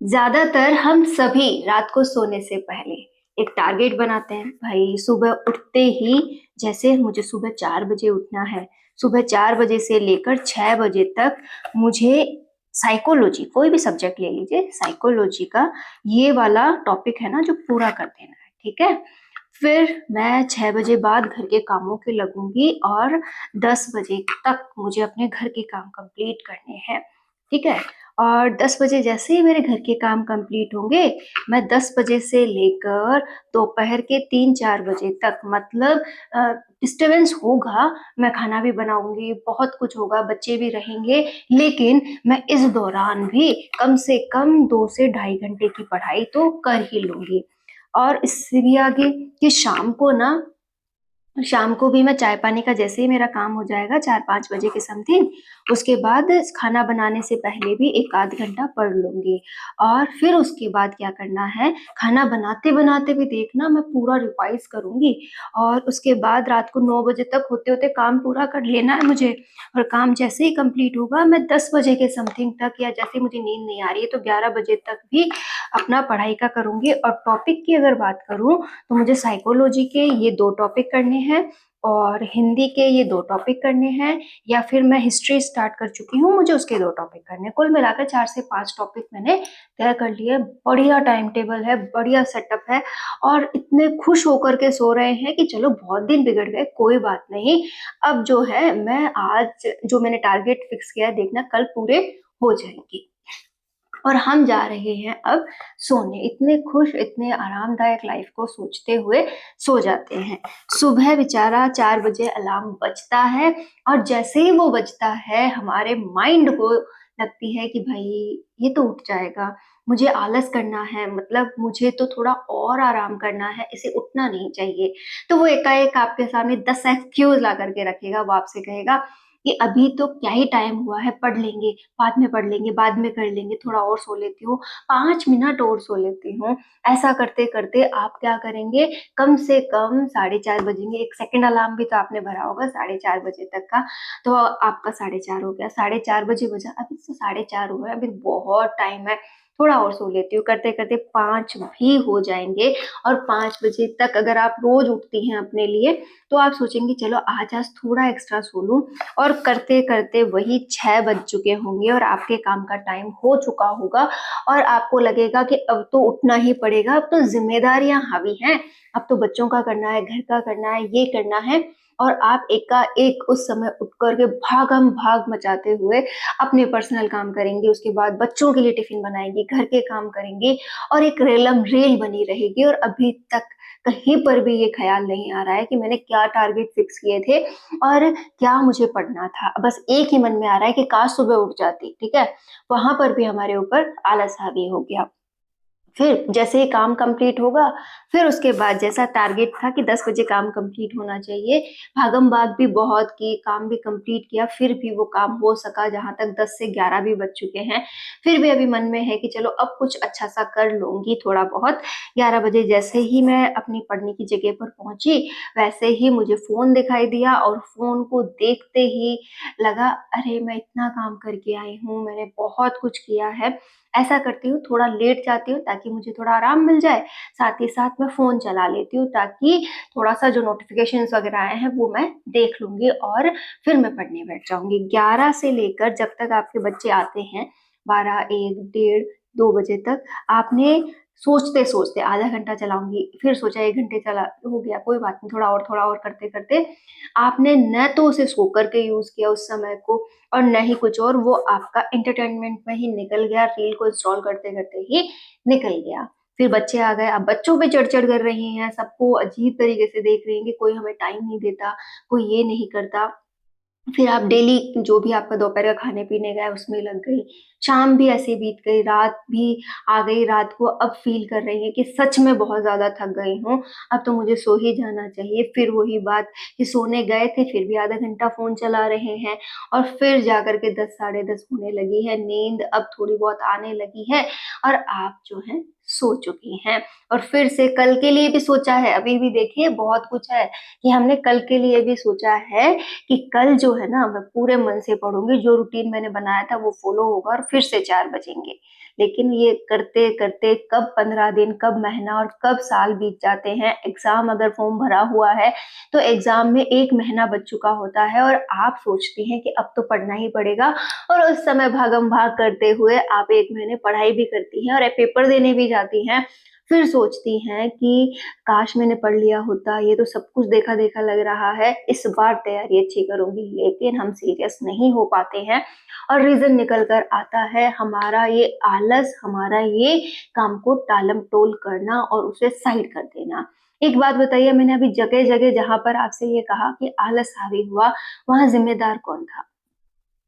ज्यादातर हम सभी रात को सोने से पहले एक टारगेट बनाते हैं। भाई सुबह उठते ही, जैसे मुझे सुबह 4 बजे उठना है, सुबह 4 बजे से लेकर 6 बजे तक मुझे साइकोलॉजी, कोई भी सब्जेक्ट ले लीजिए, साइकोलॉजी का ये वाला टॉपिक है ना जो पूरा कर देना है। ठीक है। फिर मैं 6 बजे बाद घर के कामों के लगूंगी और 10 बजे तक मुझे अपने घर के काम कंप्लीट करने हैं। ठीक है। और 10 बजे जैसे ही मेरे घर के काम कंप्लीट होंगे, मैं 10 बजे से लेकर दोपहर के 3-4 बजे तक, मतलब डिस्टरबेंस होगा, मैं खाना भी बनाऊंगी, बहुत कुछ होगा, बच्चे भी रहेंगे, लेकिन मैं इस दौरान भी कम से कम 2 से ढाई घंटे की पढ़ाई तो कर ही लूंगी। और इससे भी आगे कि शाम को भी मैं चाय पानी का, जैसे ही मेरा काम हो जाएगा 4-5 बजे के समथिंग, उसके बाद खाना बनाने से पहले भी 1 आध घंटा पढ़ लूंगी। और फिर उसके बाद क्या करना है, खाना बनाते बनाते भी देखना मैं पूरा रिवाइज करूंगी। और उसके बाद रात को 9 बजे तक होते होते काम पूरा कर लेना है मुझे। और काम जैसे ही कंप्लीट होगा, मैं 10 बजे के समथिंग तक, या जैसे मुझे नींद नहीं आ रही है तो 11 बजे तक भी अपना पढ़ाई का करूंगी। और टॉपिक की अगर बात करूं तो मुझे साइकोलॉजी के ये 2 टॉपिक करने हैं और हिंदी के ये 2 टॉपिक करने हैं, या फिर मैं हिस्ट्री स्टार्ट कर चुकी हूँ, मुझे उसके 2 टॉपिक करने हैं। कुल मिलाकर 4 से 5 टॉपिक मैंने तय कर लिए। बढ़िया टाइम टेबल है, बढ़िया सेटअप है, और इतने खुश होकर के सो रहे हैं कि चलो बहुत दिन बिगड़ गए, कोई बात नहीं। अब जो है, मैं आज जो मैंने टारगेट फिक्स किया है, देखना कल पूरे हो जाएंगे। और हम जा रहे हैं अब सोने, इतने खुश, इतने आरामदायक लाइफ को सोचते हुए सो जाते हैं। सुबह बेचारा 4 बजे अलार्म बजता है, और जैसे ही वो बजता है, हमारे माइंड को लगती है कि भाई ये तो उठ जाएगा, मुझे आलस करना है, मतलब मुझे तो थोड़ा और आराम करना है, इसे उठना नहीं चाहिए। तो वो एकाएक आपके सामने 10 एक्सक्यूज ला करके रखेगा। वो आपसे कहेगा कि अभी तो क्या ही टाइम हुआ है, पढ़ लेंगे, बाद में पढ़ लेंगे, बाद में कर लेंगे, थोड़ा और सो लेती हूँ, 5 मिनट और सो लेती हूँ। ऐसा करते करते आप क्या करेंगे, कम से कम 4:30 बजेंगे। एक सेकंड अलार्म भी तो आपने भरा होगा 4:30 बजे तक का, तो आपका 4:30 हो गया, 4:30 बजे बजा, अभी तो 4:30 हुआ है, अभी बहुत टाइम है, थोड़ा और सो लेती हूँ। करते करते 5 भी हो जाएंगे। और 5 बजे तक अगर आप रोज उठती हैं अपने लिए, तो आप सोचेंगे चलो आज आज थोड़ा एक्स्ट्रा सो लूं। और करते करते वही 6 बज चुके होंगे और आपके काम का टाइम हो चुका होगा। और आपको लगेगा कि अब तो उठना ही पड़ेगा, अब तो जिम्मेदारियां हावी हैं, अब तो बच्चों का करना है, घर का करना है, ये करना है। और आप एकाएक उस समय उठ करके भागम भाग मचाते हुए अपने पर्सनल काम करेंगे, उसके बाद बच्चों के लिए टिफिन बनाएंगी, घर के काम करेंगी, और एक रेलम रेल बनी रहेगी। और अभी तक कहीं पर भी ये ख्याल नहीं आ रहा है कि मैंने क्या टारगेट फिक्स किए थे और क्या मुझे पढ़ना था। बस एक ही मन में आ रहा है कि काश सुबह उठ जाती। ठीक है। वहां पर भी हमारे ऊपर आलस हावी हो गया। फिर जैसे ही काम कंप्लीट होगा, फिर उसके बाद जैसा टारगेट था कि 10 बजे काम कंप्लीट होना चाहिए, भागम भाग भी बहुत की, काम भी कंप्लीट किया, फिर भी वो काम हो सका जहां तक 10 से 11 भी बज चुके हैं। फिर भी अभी मन में है कि चलो अब कुछ अच्छा सा कर लूंगी थोड़ा बहुत। 11 बजे जैसे ही मैं अपनी पढ़ने की जगह पर पहुंची, वैसे ही मुझे फोन दिखाई दिया, और फोन को देखते ही लगा अरे मैं इतना काम करके आई हूँ, मैंने बहुत कुछ किया है। ऐसा करती हूँ, थोड़ा लेट जाती हूँ ताकि मुझे थोड़ा आराम मिल जाए, साथ ही साथ मैं फोन चला लेती हूँ ताकि थोड़ा सा जो नोटिफिकेशंस वगैरह आए हैं वो मैं देख लूंगी, और फिर मैं पढ़ने बैठ जाऊंगी। 11 से लेकर जब तक आपके बच्चे आते हैं, 12, 1, 1:30, 2 बजे तक, आपने सोचते सोचते आधा घंटा चलाऊंगी, फिर सोचा 1 घंटे चला, हो गया कोई बात नहीं, थोड़ा और करते करते आपने न तो उसे सो करके यूज किया उस समय को, और न ही कुछ और, वो आपका एंटरटेनमेंट में ही निकल गया, रील को इंस्टॉल करते करते ही निकल गया। फिर बच्चे आ गए, अब बच्चों पे चढ़ कर रही हैं, सबको अजीब तरीके से देख रही हैं कि कोई हमें टाइम नहीं देता, कोई ये नहीं करता। फिर आप डेली जो भी आपका दोपहर का खाने पीने का है उसमें लग गई, शाम भी ऐसे बीत गई, रात भी आ गई। रात को अब फील कर रही है कि सच में बहुत ज्यादा थक गई हूँ, अब तो मुझे सो ही जाना चाहिए। फिर वही बात कि सोने गए थे, फिर भी आधा घंटा फोन चला रहे हैं, और फिर जाकर के 10, 10:30 होने लगी है, नींद अब थोड़ी बहुत आने लगी है, और आप जो है सो चुकी हैं। और फिर से कल के लिए भी सोचा है, अभी भी देखिए बहुत कुछ है कि हमने कल के लिए भी सोचा है कि कल जो जो है ना मैं पूरे मन से पढ़ूंगी, जो रूटीन मैंने बनाया था वो फॉलो होगा और फिर से 4 बजेंगे। लेकिन ये करते करते कब 15 दिन, कब महीना और कब साल बीत जाते हैं। एग्जाम अगर फॉर्म भरा हुआ है तो एग्जाम में 1 महीना बच चुका होता है और आप सोचती हैं कि अब तो पढ़ना ही पड़ेगा, और उस समय भागम भाग करते हुए आप 1 महीने पढ़ाई भी करती हैं और पेपर देने भी जाती हैं। फिर सोचती हैं कि काश मैंने पढ़ लिया होता, ये तो सब कुछ देखा देखा लग रहा है, इस बार तैयारी अच्छी करूंगी। लेकिन हम सीरियस नहीं हो पाते हैं और रीजन निकल कर आता है हमारा ये आलस, हमारा ये काम को टालम टोल करना और उसे साइड कर देना। एक बात बताइए, मैंने अभी जगह जगह जहां पर आपसे ये कहा कि आलस हावी हुआ, वहां जिम्मेदार कौन था?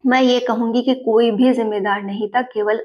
मैं ये कहूंगी कि कोई भी जिम्मेदार नहीं था, केवल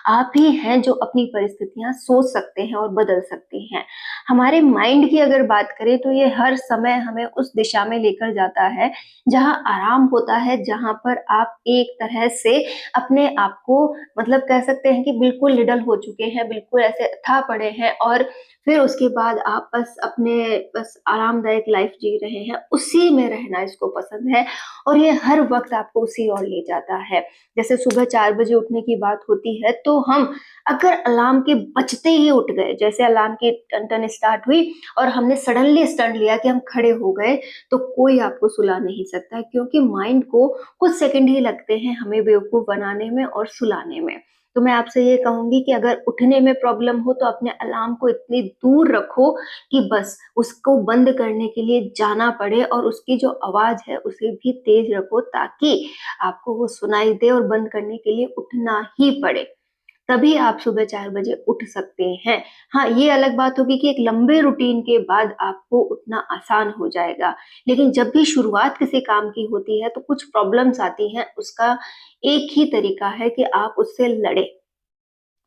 आप ही हैं जो अपनी परिस्थितियां सोच सकते हैं और बदल सकते हैं। हमारे माइंड की अगर बात करें तो ये हर समय हमें उस दिशा में लेकर जाता है जहां आराम होता है, जहां पर आप एक तरह से अपने आप को मतलब कह सकते हैं कि बिल्कुल निडल हो चुके हैं, बिल्कुल ऐसे था पड़े हैं, और फिर उसके बाद आप बस आरामदायक लाइफ जी रहे हैं, उसी में रहना इसको पसंद है और ये हर वक्त आपको उसी ओर ले जाता है। जैसे सुबह 4 बजे उठने की बात होती है तो हम अगर अलार्म के बजते ही उठ गए, जैसे अलार्म की टन टन स्टार्ट हुई और हमने सडनली स्टंट लिया कि हम खड़े हो गए, तो कोई आपको सुला नहीं सकता, क्योंकि माइंड को कुछ सेकंड ही लगते हैं हमें बेवकूफ बनाने में और सुलाने में। तो मैं आपसे ये कहूंगी कि अगर उठने में प्रॉब्लम हो तो अपने अलार्म को इतनी दूर रखो कि बस उसको बंद करने के लिए जाना पड़े, और उसकी जो आवाज है उसे भी तेज रखो ताकि आपको वो सुनाई दे और बंद करने के लिए उठना ही पड़े। तभी आप सुबह 4 बजे उठ सकते हैं। हाँ, ये अलग बात होगी कि एक लंबे रूटीन के बाद आपको उठना आसान हो जाएगा। लेकिन जब भी शुरुआत किसी काम की होती है तो कुछ प्रॉब्लम्स आती हैं, उसका एक ही तरीका है कि आप उससे लड़ें।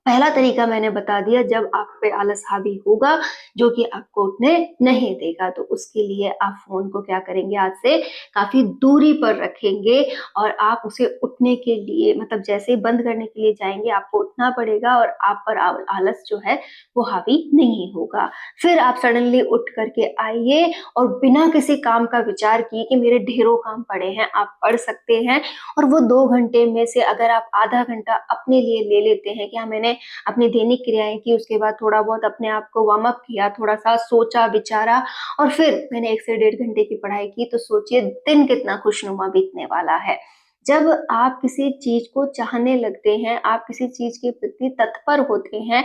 पहला तरीका मैंने बता दिया, जब आप पे आलस हावी होगा जो कि आपको उठने नहीं देगा, तो उसके लिए आप फोन को क्या करेंगे, आज से काफी दूरी पर रखेंगे और आप उसे उठने के लिए मतलब जैसे ही बंद करने के लिए जाएंगे आपको उठना पड़ेगा और आप पर आलस जो है वो हावी नहीं होगा। फिर आप सडनली उठ करके आइए और बिना किसी काम का विचार किए कि मेरे ढेरों काम पड़े हैं, आप पढ़ सकते हैं। और वो 2 घंटे में से अगर आप आधा घंटा अपने लिए ले लेते हैं, क्या मैंने अपनी दैनिक क्रियाएं की, उसके बाद थोड़ा बहुत अपने आप को वार्म अप किया, थोड़ा सा सोचा विचारा और फिर मैंने 1 से 1.5 घंटे की पढ़ाई की, तो सोचिए दिन कितना खुशनुमा बीतने वाला है। जब आप किसी चीज को चाहने लगते हैं, आप किसी चीज के प्रति तत्पर होते हैं,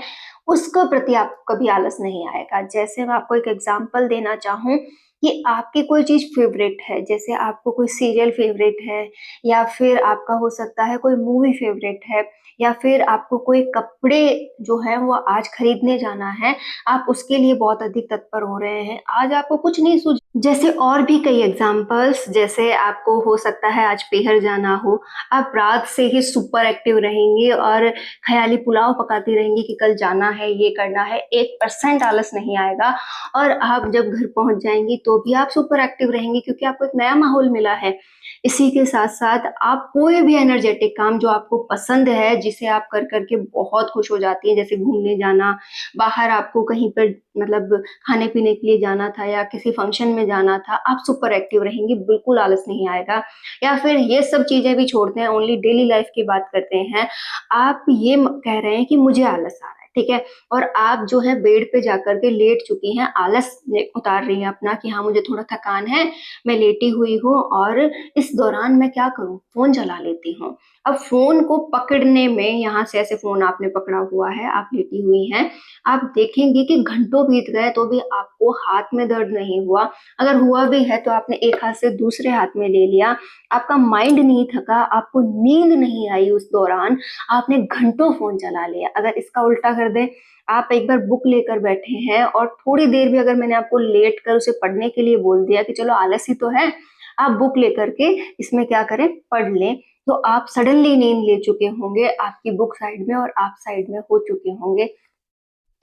उसके प्रति आपको कभी आलस नहीं आएगा। जैसे मैं आपको एक एग्जांपल देना चाहूँ कि आपकी कोई चीज फेवरेट है, जैसे आपको कोई सीरियल फेवरेट है, या फिर आपका हो सकता है कोई मूवी फेवरेट है, या फिर आपको कोई कपड़े जो है वो आज खरीदने जाना है, आप उसके लिए बहुत अधिक तत्पर हो रहे हैं, आज आपको कुछ नहीं सूझ, जैसे और भी कई एग्जांपल्स, जैसे आपको हो सकता है आज पेहर जाना हो, आप रात से ही सुपर एक्टिव रहेंगे और ख्याली पुलाव पकाती रहेंगी कि कल जाना है, ये करना है, 1% आलस नहीं आएगा। और आप जब घर पहुंच जाएंगी तो भी आप सुपर एक्टिव रहेंगी क्योंकि आपको एक नया माहौल मिला है। इसी के साथ साथ आप कोई भी एनर्जेटिक काम जो आपको पसंद है, जिसे आप कर करके बहुत खुश हो जाती हैं, जैसे घूमने जाना, बाहर आपको कहीं पर मतलब खाने पीने के लिए जाना था या किसी फंक्शन में जाना था, आप सुपर एक्टिव रहेंगी, बिल्कुल आलस नहीं आएगा। या फिर ये सब चीजें भी छोड़ते हैं, ओनली डेली लाइफ की बात करते हैं, आप ये कह रहे हैं कि मुझे आलस आ रहा है, ठीक है, और आप जो है बेड पे जाकर के लेट चुकी हैं, आलस उतार रही हैं अपना कि हाँ मुझे थोड़ा थकान है, मैं लेटी हुई हूँ और इस दौरान मैं क्या करूँ, फोन चला लेती हूँ। अब फोन को पकड़ने में, यहाँ से ऐसे फोन आपने पकड़ा हुआ है, आप लेटी हुई हैं, आप देखेंगे कि घंटों बीत गए तो भी आपको हाथ में दर्द नहीं हुआ, अगर हुआ भी है तो आपने एक हाथ से दूसरे हाथ में ले लिया, आपका माइंड नहीं थका, आपको नींद नहीं आई उस दौरान, आपने घंटों फोन चला लिया। अगर इसका उल्टा कर दें, आप एक बार बुक लेकर बैठे हैं और थोड़ी देर भी अगर मैंने आपको लेट कर उसे पढ़ने के लिए बोल दिया कि चलो आलस ही तो है, आप बुक लेकर के इसमें क्या करें, पढ़ लें, तो आप सडनली नींद ले चुके होंगे, आपकी बुक साइड में और आप साइड में हो चुके होंगे।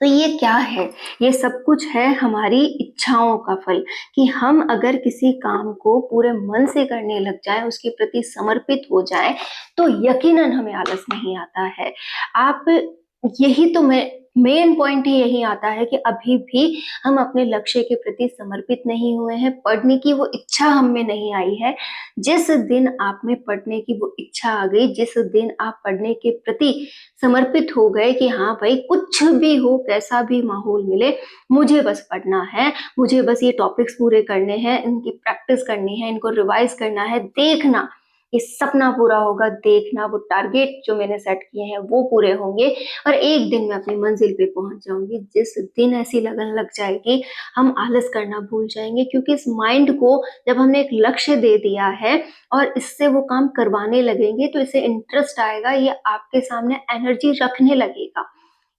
तो ये क्या है, ये सब कुछ है हमारी इच्छाओं का फल, कि हम अगर किसी काम को पूरे मन से करने लग जाएं, उसके प्रति समर्पित हो जाएं, तो यकीनन हमें आलस नहीं आता है। आप यही तो मैं मेन पॉइंट ही यही आता है कि अभी भी हम अपने लक्ष्य के प्रति समर्पित नहीं हुए हैं, पढ़ने की वो इच्छा हम में नहीं आई है। जिस दिन आप में पढ़ने की वो इच्छा आ गई, जिस दिन आप पढ़ने के प्रति समर्पित हो गए कि हाँ भाई कुछ भी हो, कैसा भी माहौल मिले, मुझे बस पढ़ना है, मुझे बस ये टॉपिक्स पूरे करने हैं, इनकी प्रैक्टिस करनी है, इनको रिवाइज करना है, देखना ये सपना पूरा होगा, देखना वो टारगेट जो मैंने सेट किए हैं वो पूरे होंगे और एक दिन मैं अपनी मंजिल पे पहुंच जाऊंगी। जिस दिन ऐसी लगन लग जाएगी, हम आलस करना भूल जाएंगे, क्योंकि इस माइंड को जब हमने एक लक्ष्य दे दिया है और इससे वो काम करवाने लगेंगे तो इसे इंटरेस्ट आएगा, ये आपके सामने एनर्जी रखने लगेगा।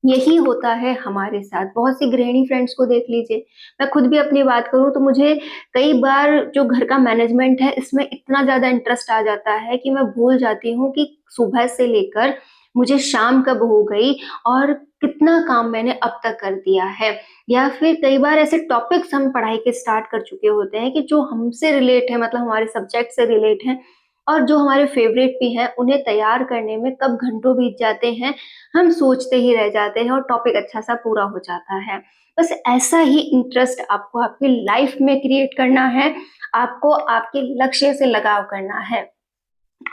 यही होता है हमारे साथ। बहुत सी गृहिणी फ्रेंड्स को देख लीजिए, मैं खुद भी अपनी बात करूं तो मुझे कई बार जो घर का मैनेजमेंट है इसमें इतना ज्यादा इंटरेस्ट आ जाता है कि मैं भूल जाती हूँ कि सुबह से लेकर मुझे शाम कब हो गई और कितना काम मैंने अब तक कर दिया है। या फिर कई बार ऐसे टॉपिक्स हम पढ़ाई के स्टार्ट कर चुके होते हैं कि जो हमसे रिलेट है, मतलब हमारे सब्जेक्ट से रिलेट है और जो हमारे फेवरेट भी हैं, उन्हें तैयार करने में कब घंटों बीत जाते हैं, हम सोचते ही रह जाते हैं और टॉपिक अच्छा सा पूरा हो जाता है। बस ऐसा ही इंटरेस्ट आपको आपकी लाइफ में क्रिएट करना है, आपको आपके लक्ष्य से लगाव करना है,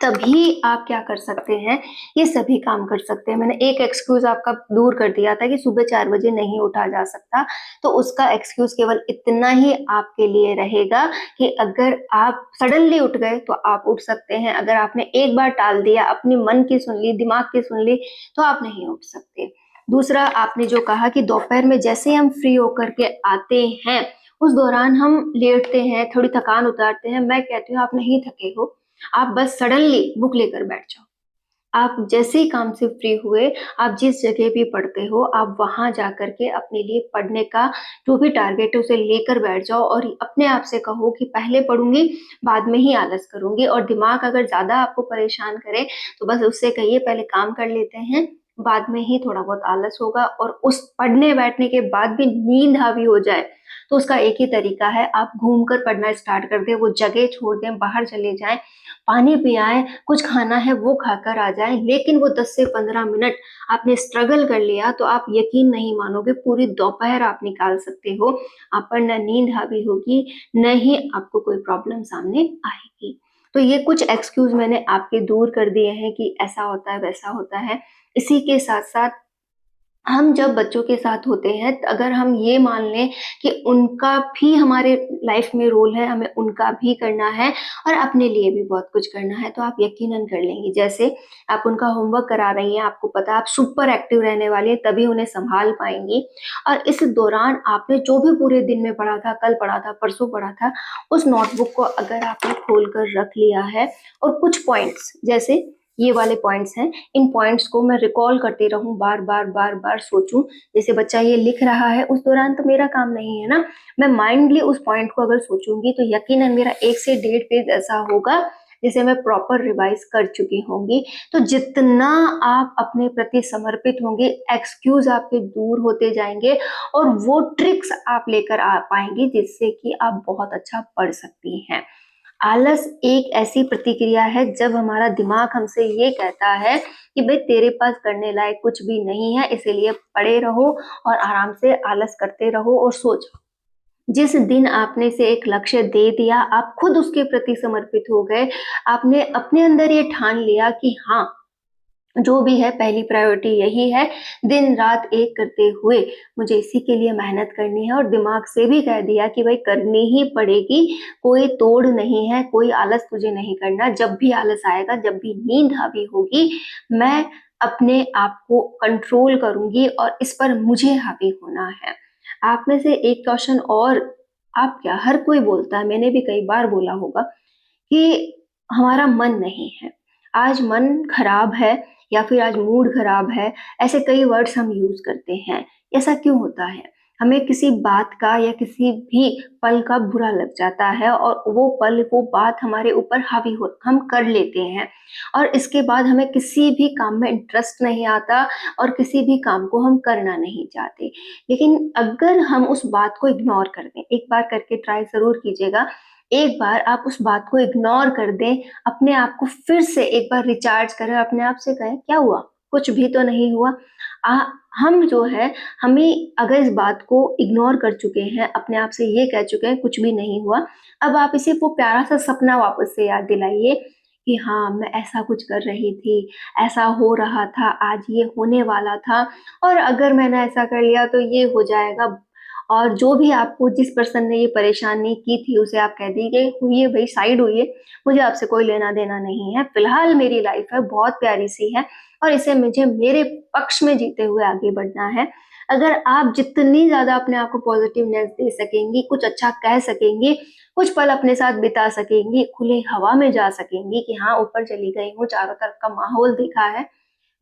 तभी आप क्या कर सकते हैं, ये सभी काम कर सकते हैं। मैंने एक एक्सक्यूज आपका दूर कर दिया था कि सुबह 4 बजे नहीं उठा जा सकता, तो उसका एक्सक्यूज केवल इतना ही आपके लिए रहेगा कि अगर आप सडनली उठ गए तो आप उठ सकते हैं, अगर आपने एक बार टाल दिया, अपनी मन की सुन ली, दिमाग की सुन ली, तो आप नहीं उठ सकते। दूसरा, आपने जो कहा कि दोपहर में जैसे हम फ्री होकर के आते हैं उस दौरान हम लेटते हैं, थोड़ी थकान उतारते हैं, मैं कहती हूँ आप नहीं थके हो, आप बस सडनली बुक लेकर बैठ जाओ। आप जैसे ही काम से फ्री हुए, आप जिस जगह भी पढ़ते हो, आप वहां जाकर के अपने लिए पढ़ने का जो भी टारगेट है उसे लेकर बैठ जाओ और अपने आप से कहो कि पहले पढ़ूंगी, बाद में ही आलस करूंगी। और दिमाग अगर ज्यादा आपको परेशान करे तो बस उससे कहिए पहले काम कर लेते हैं, बाद में ही थोड़ा बहुत आलस होगा। और उस पढ़ने बैठने के बाद भी नींद हावी हो जाए तो उसका एक ही तरीका है, आप घूमकर पढ़ना स्टार्ट कर दें, वो जगह छोड़ दें, बाहर चले जाएं, पानी पियाएं, कुछ खाना है वो खाकर आ जाएं। लेकिन वो 10 से 15 मिनट आपने स्ट्रगल कर लिया तो आप यकीन नहीं मानोगे, पूरी दोपहर आप निकाल सकते हो। आप पर न नींद हावी होगी, न ही आपको कोई प्रॉब्लम सामने आएगी। तो ये कुछ एक्सक्यूज मैंने आपके दूर कर दिए हैं कि ऐसा होता है, वैसा होता है। इसी के साथ साथ हम जब बच्चों के साथ होते हैं, अगर हम ये मान लें कि उनका भी हमारे लाइफ में रोल है, हमें उनका भी करना है और अपने लिए भी बहुत कुछ करना है, तो आप यकीनन कर लेंगी। जैसे आप उनका होमवर्क करा रही हैं, आपको पता है आप सुपर एक्टिव रहने वाली हैं, तभी उन्हें संभाल पाएंगी। और इस दौरान आपने जो भी पूरे दिन में पढ़ा था, कल पढ़ा था, परसों पढ़ा था, उस नोटबुक को अगर आपने खोल कर रख लिया है और कुछ पॉइंट्स, जैसे ये वाले पॉइंट्स हैं, इन पॉइंट्स को मैं रिकॉल करती रहूं, बार बार बार बार सोचूं। जैसे बच्चा ये लिख रहा है उस दौरान तो मेरा काम नहीं है ना, मैं माइंडली उस पॉइंट को अगर सोचूंगी तो यकीनन मेरा 1 से 1.5 पेज ऐसा होगा जिसे मैं प्रॉपर रिवाइज कर चुकी होंगी। तो जितना आप अपने प्रति समर्पित होंगे, एक्सक्यूज आपके दूर होते जाएंगे और वो ट्रिक्स आप लेकर आ पाएंगी जिससे कि आप बहुत अच्छा पढ़ सकती हैं। आलस एक ऐसी प्रतिक्रिया है जब हमारा दिमाग हमसे ये कहता है कि भाई तेरे पास करने लायक कुछ भी नहीं है, इसीलिए पड़े रहो और आराम से आलस करते रहो और सो जाओ। जिस दिन आपने से एक लक्ष्य दे दिया, आप खुद उसके प्रति समर्पित हो गए, आपने अपने अंदर ये ठान लिया कि हाँ जो भी है पहली प्रायोरिटी यही है, दिन रात एक करते हुए मुझे इसी के लिए मेहनत करनी है, और दिमाग से भी कह दिया कि भाई करनी ही पड़ेगी, कोई तोड़ नहीं है, कोई आलस तुझे नहीं करना। जब भी आलस आएगा, जब भी नींद हावी होगी, मैं अपने आप को कंट्रोल करूंगी और इस पर मुझे हावी होना है। आप में से एक क्वेश्चन और, आप क्या, हर कोई बोलता है, मैंने भी कई बार बोला होगा कि हमारा मन नहीं है, आज मन खराब है या फिर आज मूड खराब है, ऐसे कई वर्ड्स हम यूज करते हैं। ऐसा क्यों होता है? हमें किसी बात का या किसी भी पल का बुरा लग जाता है और वो पल, वो बात हमारे ऊपर हावी हो, हम कर लेते हैं और इसके बाद हमें किसी भी काम में इंटरेस्ट नहीं आता और किसी भी काम को हम करना नहीं चाहते। लेकिन अगर हम उस बात को इग्नोर कर दें, एक बार करके ट्राई जरूर कीजिएगा, एक बार आप उस बात को इग्नोर कर दें, अपने आप को फिर से एक बार रिचार्ज करें, अपने आप से कहें क्या हुआ, कुछ भी तो नहीं हुआ। हम जो है, हमें अगर इस बात को इग्नोर कर चुके हैं, अपने आप से ये कह चुके हैं कुछ भी नहीं हुआ, अब आप इसे वो प्यारा-सा सपना वापस से याद दिलाइए कि हाँ, मैं ऐसा कुछ कर रही थी, ऐसा हो रहा था, आज ये होने वाला था और अगर मैंने ऐसा कर लिया तो ये हो जाएगा। और जो भी आपको जिस पर्सन ने ये परेशानी की थी उसे आप कह दीजिए हुई है भई, साइड हुई है, मुझे आपसे कोई लेना-देना नहीं है, फिलहाल मेरी लाइफ़ है बहुत प्यारी-सी है और इसे मुझे मेरे पक्ष में जीते हुए आगे बढ़ना है। अगर आप जितनी ज़्यादा अपने आप को पॉज़िटिवनेस दे सकेंगी, कुछ अच्छा कह सकेंगी, कुछ पल अपने साथ बिता सकेंगी, खुली हवा में जा सकेंगी कि हाँ, ऊपर चली गई हूँ, चारों तरफ का माहौल देखा है,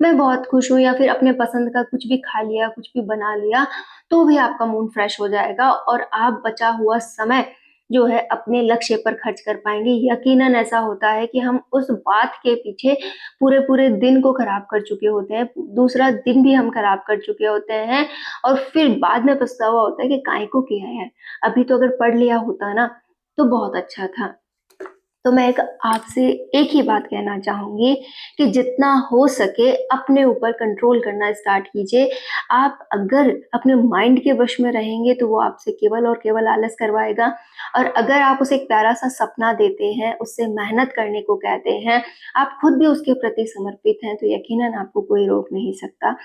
मैं बहुत खुश हूँ या फिर अपने पसंद का कुछ भी खा लिया, कुछ भी बना लिया, तो भी आपका मूड फ्रेश हो जाएगा और आप बचा हुआ समय जो है अपने लक्ष्य पर खर्च कर पाएँगे। यकीनन ऐसा होता है कि हम उस बात के पीछे पूरे-पूरे दिन को खराब कर चुके होते हैं, दूसरा दिन भी हम खराब कर चुके होते हैं और फिर बाद में पछतावा होता है कि काहे को किया है, अभी तो अगर पढ़ लिया होता ना, तो बहुत अच्छा था। तो मैं एक आपसे एक ही बात कहना चाहूँगी कि जितना हो सके अपने ऊपर कंट्रोल करना स्टार्ट कीजिए। आप अगर अपने माइंड के वश में रहेंगे तो वो आपसे केवल और केवल आलस करवाएगा और अगर आप उसे एक प्यारा-सा सपना देते हैं, उससे मेहनत करने को कहते हैं, आप खुद भी उसके प्रति समर्पित हैं, तो यकीनन आपको कोई रोक नहीं सकता।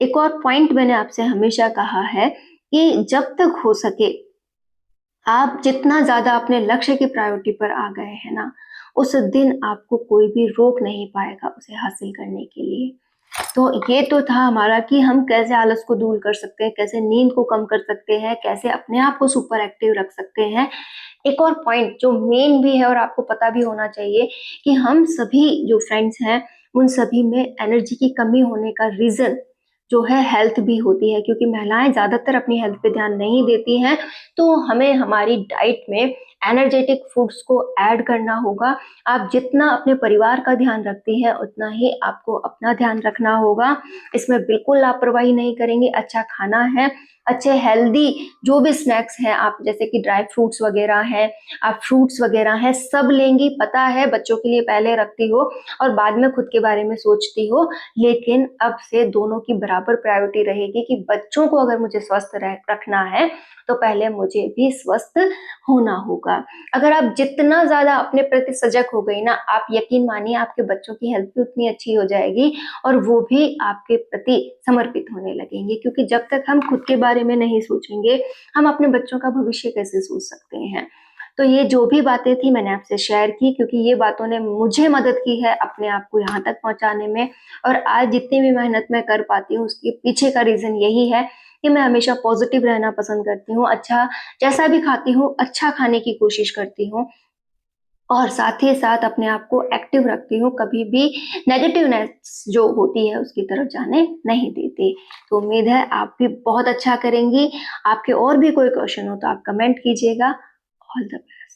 एक और पॉइंट मैंने आपसे हमेशा कहा है कि जब तक हो सके आप जितना ज़्यादा अपने लक्ष्य की प्रायोरिटी पर आ गए हैं ना, उस दिन आपको कोई भी रोक नहीं पाएगा उसे हासिल करने के लिए। तो ये तो था हमारा कि हम कैसे आलस को दूर कर सकते हैं, कैसे नींद को कम कर सकते हैं, कैसे अपने आप को सुपर एक्टिव रख सकते हैं। एक और पॉइंट जो मेन भी है और आपको पता भी होना चाहिए कि हम सभी जो फ्रेंड्स हैं, उन सभी में एनर्जी की कमी होने का रीज़न जो है हेल्थ भी होती है क्योंकि महिलाएँ ज़्यादातर अपनी हेल्थ पे ध्यान नहीं देती हैं, तो हमें हमारी डाइट में एनर्जेटिक फूड्स को ऐड करना होगा। आप जितना अपने परिवार का ध्यान रखती हैं, उतना ही आपको अपना ध्यान रखना होगा। इसमें बिल्कुल लापरवाही नहीं करेंगे, अच्छा खाना है, अच्छे हेल्दी जो भी स्नैक्स हैं आप जैसे कि ड्राई फ्रूट्स वगैरह हैं, आप फ्रूट्स वगैरह हैं, सब लेंगी, पता है बच्चों के लिए पहले रखती हो और बाद में खुद के बारे में सोचती हो, लेकिन अब से दोनों की बराबर प्रायोरिटी रहेगी कि बच्चों को अगर मुझे स्वस्थ रखना है, तो पहले मुझे भी स्वस्थ होना होगा। अगर आप जितना ज़्यादा अपने प्रति सजग हो गई ना, आप यकीन मानिए आपके बच्चों की हेल्थ भी उतनी अच्छी हो जाएगी और वो भी आपके प्रति समर्पित होने लगेंगे क्योंकि जब तक हम खुद के बारे में नहीं सोचेंगे, हम अपने बच्चों का भविष्य कैसे सोच सकते हैं। तो ये जो भी बातें थी मैंने आपसे शेयर की क्योंकि ये बातों ने मुझे मदद की है अपने आप को यहाँ तक पहुँचाने में और आज जितनी भी मेहनत मैं कर पाती हूँ उसके पीछे का रीज़न यही है कि मैं हमेशा पॉजिटिव रहना पसंद करती हूँ, अच्छा जैसा भी खाती हूँ, अच्छा खाने की कोशिश करती हूँ और साथ ही साथ अपने आप को एक्टिव रखती हूँ, कभी भी नेगेटिवनेस जो होती है उसकी तरफ जाने नहीं देती। तो उम्मीद है आप भी बहुत अच्छा करेंगी। आपके और भी कोई क्वेश्चन हो तो आप कमेंट कीजिएगा। All the best.